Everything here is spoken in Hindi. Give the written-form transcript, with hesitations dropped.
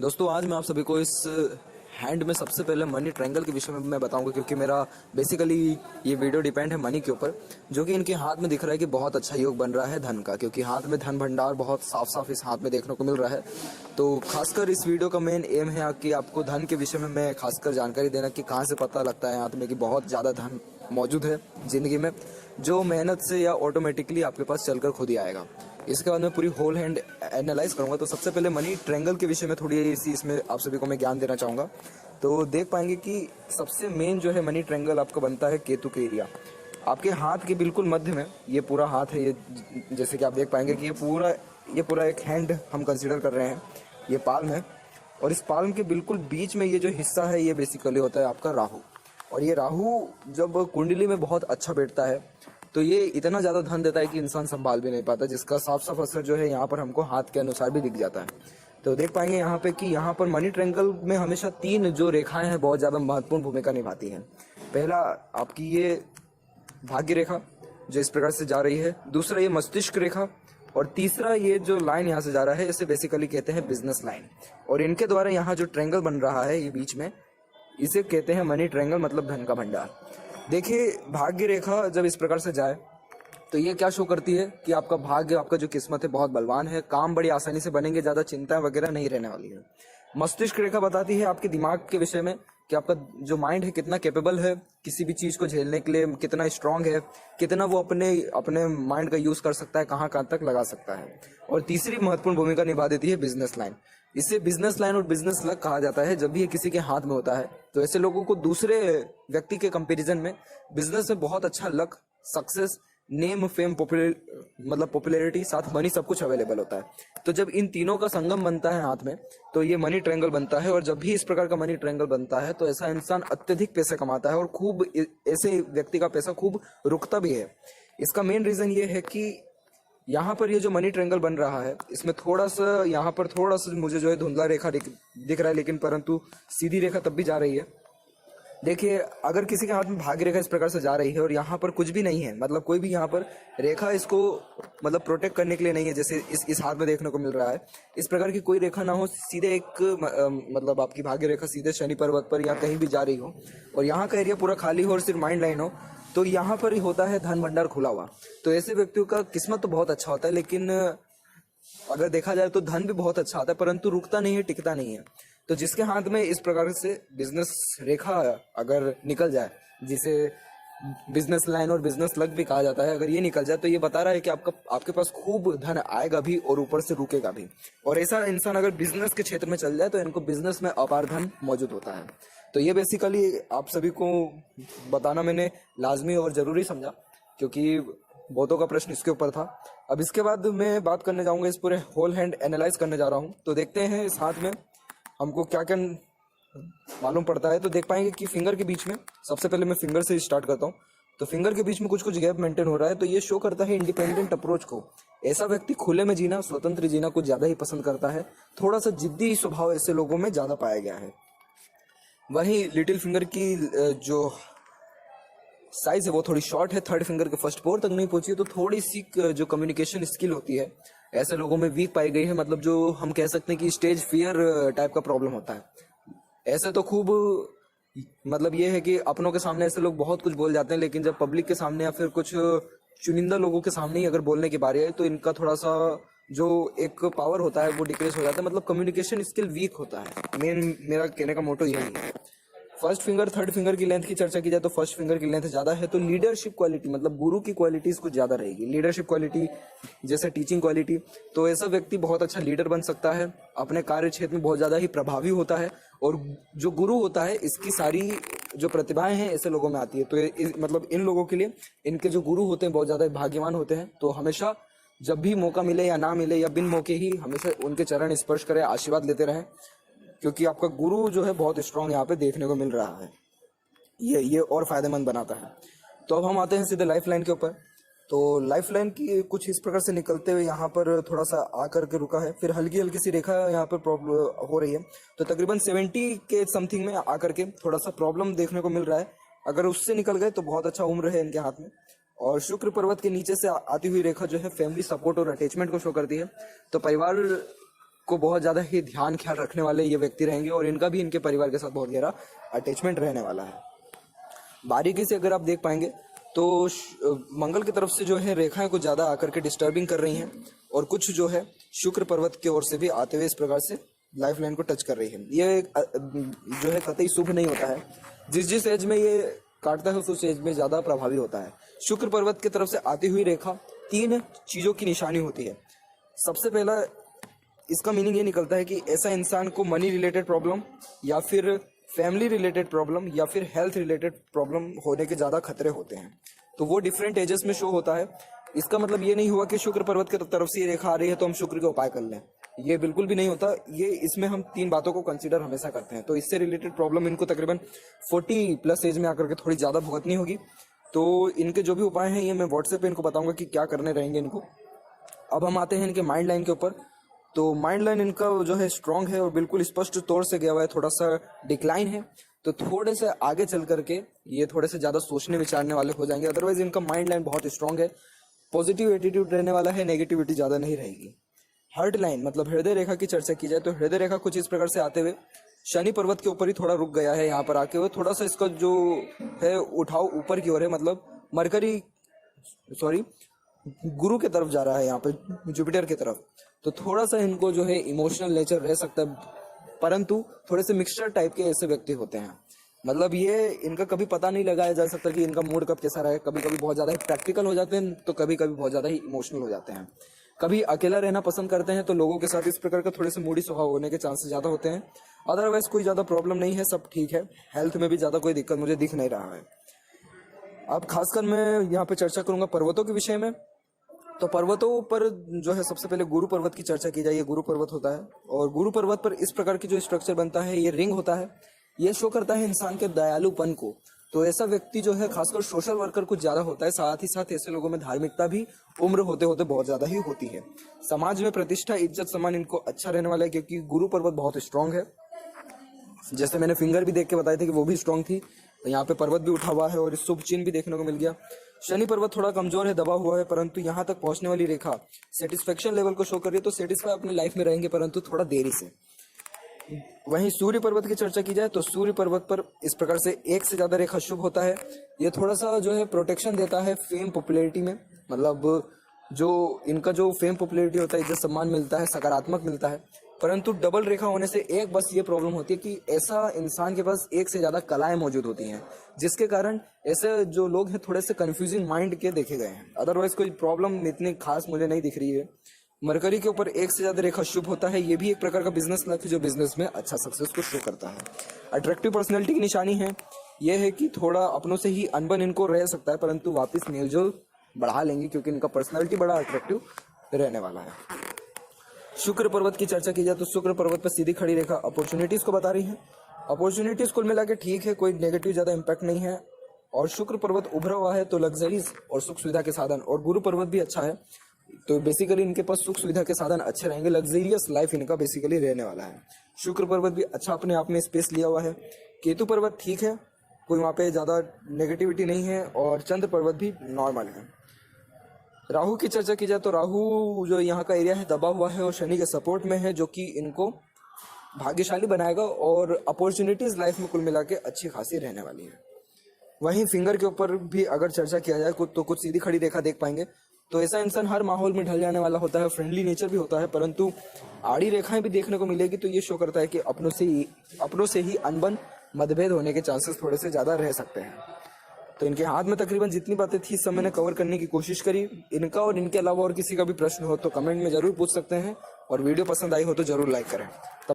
दोस्तों आज मैं आप सभी को इस हैंड में सबसे पहले मनी ट्रायंगल के विषय में मैं बताऊंगा, क्योंकि मेरा बेसिकली ये वीडियो डिपेंड है मनी के ऊपर, जो कि इनके हाथ में दिख रहा है कि बहुत अच्छा योग बन रहा है धन का, क्योंकि हाथ में धन भंडार बहुत साफ साफ इस हाथ में देखने को मिल रहा है। तो खासकर इस वीडियो का मेन एम है कि आपको धन के विषय में मैं खासकर जानकारी देना कि कहाँ से पता लगता है हाथ में कि बहुत ज़्यादा धन मौजूद है जिंदगी में, जो मेहनत से या ऑटोमेटिकली आपके पास चलकर खुद ही आएगा। इसके बाद मैं पूरी होल हैंड एनालाइज करूंगा। तो सबसे पहले मनी ट्रायंगल के विषय में थोड़ी सी इसमें आप सभी को मैं ज्ञान देना चाहूंगा। तो देख पाएंगे कि सबसे मेन जो है मनी ट्रायंगल आपका बनता है केतु के एरिया, आपके हाथ के बिल्कुल मध्य में। ये पूरा हाथ है, ये जैसे कि आप देख पाएंगे कि ये पूरा एक हैंड हम कंसिडर कर रहे हैं, ये पाल्म है। और इस पाल्म के बिल्कुल बीच में ये जो हिस्सा है ये बेसिकली होता है आपका राहु। और ये राहु जब कुंडली में बहुत अच्छा बैठता है तो ये इतना ज्यादा धन देता है कि इंसान संभाल भी नहीं पाता, जिसका साफ साफ असर जो है यहाँ पर हमको हाथ के अनुसार भी दिख जाता है। तो देख पाएंगे यहाँ पे कि यहाँ पर मनी ट्रायंगल में हमेशा 3 जो रेखाएं हैं बहुत ज्यादा महत्वपूर्ण भूमिका निभाती हैं। पहला आपकी ये भाग्य रेखा जो इस प्रकार से जा रही है, दूसरा ये मस्तिष्क रेखा, और तीसरा ये जो लाइन यहाँ से जा रहा है इसे बेसिकली कहते हैं बिजनेस लाइन। और इनके द्वारा यहाँ जो ट्रायंगल बन रहा है ये बीच में, इसे कहते हैं मनी ट्रायंगल, मतलब धन का भंडार। देखिए भाग्य रेखा जब इस प्रकार से जाए तो ये क्या शो करती है कि आपका भाग्य, आपका जो किस्मत है बहुत बलवान है, काम बड़ी आसानी से बनेंगे, ज्यादा चिंता वगैरह नहीं रहने वाली है। मस्तिष्क रेखा बताती है आपके दिमाग के विषय में कि आपका जो माइंड है कितना कैपेबल है किसी भी चीज को झेलने के लिए, कितना स्ट्रांग है, कितना वो अपने माइंड का यूज कर सकता है, कहाँ कहाँ तक लगा सकता है। और तीसरी महत्वपूर्ण भूमिका निभा देती है बिजनेस लाइन। इसे बिजनेस लाइन और बिजनेस लक कहा जाता है। जब भी ये किसी के हाथ में होता है तो ऐसे लोगों को दूसरे व्यक्ति के कंपैरिजन में बिजनेस में बहुत अच्छा luck, success, name, fame, popularity, साथ मनी, सब कुछ अवेलेबल होता है। तो जब इन तीनों का संगम बनता है हाथ में तो ये मनी ट्रायंगल बनता है। और जब भी इस प्रकार का मनी ट्रायंगल बनता है तो ऐसा इंसान अत्यधिक पैसे कमाता है और खूब, ऐसे व्यक्ति का पैसा खूब रुकता भी है। इसका मेन रीजन ये है कि यहाँ पर ये जो मनी ट्रायंगल बन रहा है इसमें थोड़ा सा मुझे जो है धुंधला रेखा दिख रहा है, लेकिन परंतु सीधी रेखा तब भी जा रही है। देखिए अगर किसी के हाथ में भाग्य रेखा इस प्रकार से जा रही है और यहाँ पर कुछ भी नहीं है, मतलब कोई भी यहाँ पर रेखा इसको मतलब प्रोटेक्ट करने के लिए नहीं है, जैसे इस हाथ में देखने को मिल रहा है, इस प्रकार की कोई रेखा ना हो, सीधे एक मतलब आपकी भाग्य रेखा सीधे शनि पर्वत पर या कहीं भी जा रही हो और यहाँ का एरिया पूरा खाली हो और सिर्फ माइंड लाइन हो, तो यहाँ पर ही होता है धन भंडार खुला हुआ। तो ऐसे व्यक्तियों का किस्मत तो बहुत अच्छा होता है, लेकिन अगर देखा जाए तो धन भी बहुत अच्छा आता है, परंतु रुकता नहीं है, टिकता नहीं है। तो जिसके हाथ में इस प्रकार से बिजनेस रेखा अगर निकल जाए, जिसे बिजनेस लाइन और बिजनेस लक भी कहा जाता है, अगर ये निकल जाए तो ये बता रहा है कि आपके पास खूब धन आएगा भी और ऊपर से रुकेगा भी। और ऐसा इंसान अगर बिजनेस के क्षेत्र में चल जाए तो इनको बिजनेस में अपार धन मौजूद होता है। तो ये बेसिकली आप सभी को बताना मैंने लाजमी और जरूरी समझा, क्योंकि बहुतों का प्रश्न इसके ऊपर था। अब इसके बाद मैं बात करने जाऊंगा, इस पूरे होल हैंड एनालाइज करने जा रहा हूँ। तो देखते हैं इस हाथ में हमको क्या क्या मालूम पड़ता है। तो देख पाएंगे कि फिंगर के बीच में, सबसे पहले मैं फिंगर से स्टार्ट करता हूँ। तो फिंगर के बीच में कुछ गैप मेंटेन हो रहा है, तो ये शो करता है इंडिपेंडेंट अप्रोच को। ऐसा व्यक्ति खुले में जीना, स्वतंत्र जीना कुछ ज्यादा ही पसंद करता है। थोड़ा सा जिद्दी स्वभाव ऐसे लोगों में ज्यादा पाया गया है। वहीं लिटिल फिंगर की जो साइज है वो थोड़ी शॉर्ट है, थर्ड फिंगर के फर्स्ट पोर तक नहीं पहुंची है। तो थोड़ी सी जो कम्युनिकेशन स्किल होती है ऐसे लोगों में वीक पाई गई है, मतलब जो हम कह सकते हैं कि स्टेज फियर टाइप का प्रॉब्लम होता है। ऐसे तो खूब, मतलब ये है कि अपनों के सामने ऐसे लोग बहुत कुछ बोल जाते हैं, लेकिन जब पब्लिक के सामने या फिर कुछ चुनिंदा लोगों के सामने ही अगर बोलने की बारी आए तो इनका थोड़ा सा जो एक पावर होता है वो डिक्रीज हो जाता है, मतलब कम्युनिकेशन स्किल वीक होता है। मेरा कहने का मोटो यही है। फर्स्ट फिंगर थर्ड फिंगर की लेंथ की चर्चा की जाए तो फर्स्ट फिंगर की लेंथ ज्यादा है, तो लीडरशिप क्वालिटी, मतलब गुरु की क्वालिटीज कुछ ज्यादा रहेगी। लीडरशिप क्वालिटी जैसे टीचिंग क्वालिटी, तो ऐसा व्यक्ति बहुत अच्छा लीडर बन सकता है, अपने कार्य क्षेत्र में बहुत ज्यादा ही प्रभावी होता है। और जो गुरु होता है इसकी सारी जो प्रतिभाएं हैं ऐसे लोगों में आती है। तो मतलब इन लोगों के लिए इनके जो गुरु होते हैं बहुत ज्यादा भाग्यवान होते हैं। तो हमेशा जब भी मौका मिले या ना मिले या बिन मौके ही हमेशा उनके चरण स्पर्श करें, आशीर्वाद लेते रहें, क्योंकि आपका गुरु जो है बहुत स्ट्रांग यहाँ पे देखने को मिल रहा है। ये और फायदेमंद बनाता है। तो अब हम आते हैं सीधे लाइफ लाइन के ऊपर। तो लाइफ लाइन की कुछ इस प्रकार से निकलते हुए यहाँ पर थोड़ा सा आकर के रुका है, फिर हल्की हल्की सी रेखा यहाँ पर प्रॉब्लम हो रही है। तो तकरीबन 70 के समथिंग में आकर के थोड़ा सा प्रॉब्लम देखने को मिल रहा है। अगर उससे निकल गए तो बहुत अच्छा उम्र है इनके हाथ में। और शुक्र पर्वत के नीचे से आती हुई रेखा जो है फैमिली सपोर्ट और अटैचमेंट को शो करती है। तो परिवार को बहुत ज़्यादा ही ध्यान ख्याल रखने वाले ये व्यक्ति रहेंगे और इनका भी इनके परिवार के साथ बहुत गहरा अटैचमेंट रहने वाला है। बारीकी से अगर आप देख पाएंगे तो मंगल की तरफ से जो है रेखाएं कुछ ज़्यादा आकर के डिस्टर्बिंग कर रही हैं और कुछ जो है शुक्र पर्वत की ओर से भी आते हुए इस प्रकार से लाइफ लाइन को टच कर रही है। ये जो है कतई शुभ नहीं होता है। जिस एज में ये काटता है उस एज में ज़्यादा प्रभावी होता है। शुक्र पर्वत की तरफ से आती हुई रेखा 3 चीज़ों की निशानी होती है। सबसे पहला इसका मीनिंग ये निकलता है कि ऐसा इंसान को मनी रिलेटेड प्रॉब्लम या फिर फैमिली रिलेटेड प्रॉब्लम या फिर हेल्थ रिलेटेड प्रॉब्लम होने के ज़्यादा खतरे होते हैं। तो वो डिफरेंट एजेस में शो होता है। इसका मतलब ये नहीं हुआ कि शुक्र पर्वत की तरफ से ये रेखा आ रही है तो हम शुक्र के उपाय कर लें, ये बिल्कुल भी नहीं होता। ये इसमें हम 3 बातों को कंसीडर हमेशा करते हैं। तो इससे रिलेटेड प्रॉब्लम इनको तकरीबन 40+ एज में आकर के थोड़ी ज़्यादा भुगतनी होगी। तो इनके जो भी उपाय हैं ये मैं व्हाट्सएप पे इनको बताऊंगा कि क्या करने रहेंगे इनको। अब हम आते हैं इनके माइंड लाइन के ऊपर। तो माइंड लाइन इनका जो है स्ट्रांग है और बिल्कुल स्पष्ट तौर से गया हुआ है, थोड़ा सा डिक्लाइन है। तो थोड़े से आगे चल करके ये थोड़े से ज़्यादा सोचने विचारने वाले हो जाएंगे। अदरवाइज इनका माइंड लाइन बहुत स्ट्रांग है, पॉजिटिव एटीट्यूड रहने वाला है, नेगेटिविटी ज़्यादा नहीं रहेगी। हार्ट लाइन मतलब हृदय रेखा की चर्चा की जाए तो हृदय रेखा कुछ इस प्रकार से आते हुए शनि पर्वत के ऊपर ही थोड़ा रुक गया है। यहाँ पर आके हुए थोड़ा सा इसका जो है उठाव ऊपर की ओर है, मतलब गुरु की तरफ जा रहा है, यहाँ पे जुपिटर की तरफ। तो थोड़ा सा इनको जो है इमोशनल नेचर रह सकता है, परंतु थोड़े से मिक्सचर टाइप के ऐसे व्यक्ति होते हैं। मतलब ये इनका कभी पता नहीं लगाया जा सकता कि इनका मूड कब कैसा रहे। कभी कभी बहुत ज़्यादा ही प्रैक्टिकल हो जाते हैं तो कभी कभी बहुत ज़्यादा ही इमोशनल हो जाते हैं। कभी अकेला रहना पसंद करते हैं तो लोगों के साथ इस प्रकार का थोड़े से मूडी स्वभाव होने के चांसेस ज़्यादा होते हैं। अदरवाइज कोई ज़्यादा प्रॉब्लम नहीं है, सब ठीक है। हेल्थ में भी ज़्यादा कोई दिक्कत मुझे दिख नहीं रहा है। अब खासकर मैं यहाँ पे चर्चा करूँगा पर्वतों के विषय में। तो पर्वतों पर जो है सबसे पहले गुरु पर्वत की चर्चा की जाए। ये गुरु पर्वत होता है और गुरु पर्वत पर इस प्रकार की जो स्ट्रक्चर बनता है ये रिंग होता है। ये शो करता है इंसान के दयालुपन को। तो ऐसा व्यक्ति जो है खासकर सोशल वर्कर कुछ ज्यादा होता है। साथ ही साथ ऐसे लोगों में धार्मिकता भी उम्र होते होते बहुत ज्यादा ही होती है। समाज में प्रतिष्ठा इज्जत सम्मान इनको अच्छा रहने वाला है क्योंकि गुरु पर्वत बहुत स्ट्रांग है। जैसे मैंने फिंगर भी देख के बताए थे कि वो भी स्ट्रांग थी, तो यहाँ पे पर्वत भी उठा हुआ है और शुभ चिन्ह भी देखने को मिल गया। शनि पर्वत थोड़ा कमजोर है, दबा हुआ है, परंतु यहाँ तक पहुंचने वाली रेखा सेटिस्फेक्शन लेवल को शो कर रही है। तो सेटिस्फाई अपनी लाइफ में रहेंगे परंतु थोड़ा देरी से। वहीं सूर्य पर्वत की चर्चा की जाए तो सूर्य पर्वत पर इस प्रकार से 1 से ज्यादा रेखा शुभ होता है। ये थोड़ा सा जो है प्रोटेक्शन देता है फेम पॉपुलैरिटी में, मतलब जो इनका जो फेम पॉपुलैरिटी होता है, इज्जत सम्मान मिलता है, सकारात्मक मिलता है। परंतु डबल रेखा होने से एक बस ये प्रॉब्लम होती है कि ऐसा इंसान के पास 1 से ज्यादा कलाएं मौजूद होती हैं, जिसके कारण ऐसे जो लोग हैं थोड़े से कंफ्यूजिंग माइंड के देखे गए हैं। अदरवाइज कोई प्रॉब्लम इतनी खास मुझे नहीं दिख रही है। मरकरी के ऊपर 1 से ज्यादा रेखा शुभ होता है। ये भी एक प्रकार का बिजनेस लक है जो बिजनेस में अच्छा सक्सेस को शो करता है। अट्रैक्टिव पर्सनैलिटी की निशानी है यह है कि थोड़ा अपनों से ही अनबन इनको रह सकता है, परंतु वापस मेलजोल बढ़ा लेंगे क्योंकि इनका पर्सनैलिटी बड़ा अट्रैक्टिव रहने वाला है। शुक्र पर्वत की चर्चा की जाए तो शुक्र पर्वत पर सीधी खड़ी रेखा अपॉर्चुनिटीज को बता रही है। अपॉर्चुनिटीज कुल मिला के ठीक है, कोई नेगेटिव ज्यादा इम्पैक्ट नहीं है। और शुक्र पर्वत उभरा हुआ है तो लग्जरीज और सुख सुविधा के साधन, और गुरु पर्वत भी अच्छा है तो बेसिकली इनके पास सुख सुविधा के साधन अच्छे रहेंगे। लग्जरियस लाइफ इनका बेसिकली रहने वाला है। शुक्र पर्वत भी अच्छा अपने आप में स्पेस लिया हुआ है। केतु पर्वत ठीक है, कोई वहाँ पे ज्यादा नेगेटिविटी नहीं है। और चंद्र पर्वत भी नॉर्मल है। राहु की चर्चा की जाए तो राहु जो यहाँ का एरिया है दबा हुआ है और शनि के सपोर्ट में है, जो कि इनको भाग्यशाली बनाएगा और अपॉर्चुनिटीज लाइफ में कुल मिला के अच्छी खासी रहने वाली है। वहीं फिंगर के ऊपर भी अगर चर्चा किया जाए तो कुछ सीधी खड़ी रेखा देख पाएंगे। तो ऐसा इंसान हर माहौल में ढल जाने वाला होता है, फ्रेंडली नेचर भी होता है, परंतु आड़ी रेखाएं भी देखने को मिलेगी। तो ये शो करता है कि अपनों से ही अनबन मतभेद होने के चांसेस थोड़े से ज्यादा रह सकते हैं। तो इनके हाथ में तकरीबन जितनी बातें थी सब मैंने कवर करने की कोशिश करी। इनका और इनके अलावा और किसी का भी प्रश्न हो तो कमेंट में जरूर पूछ सकते हैं, और वीडियो पसंद आई हो तो जरूर लाइक करें।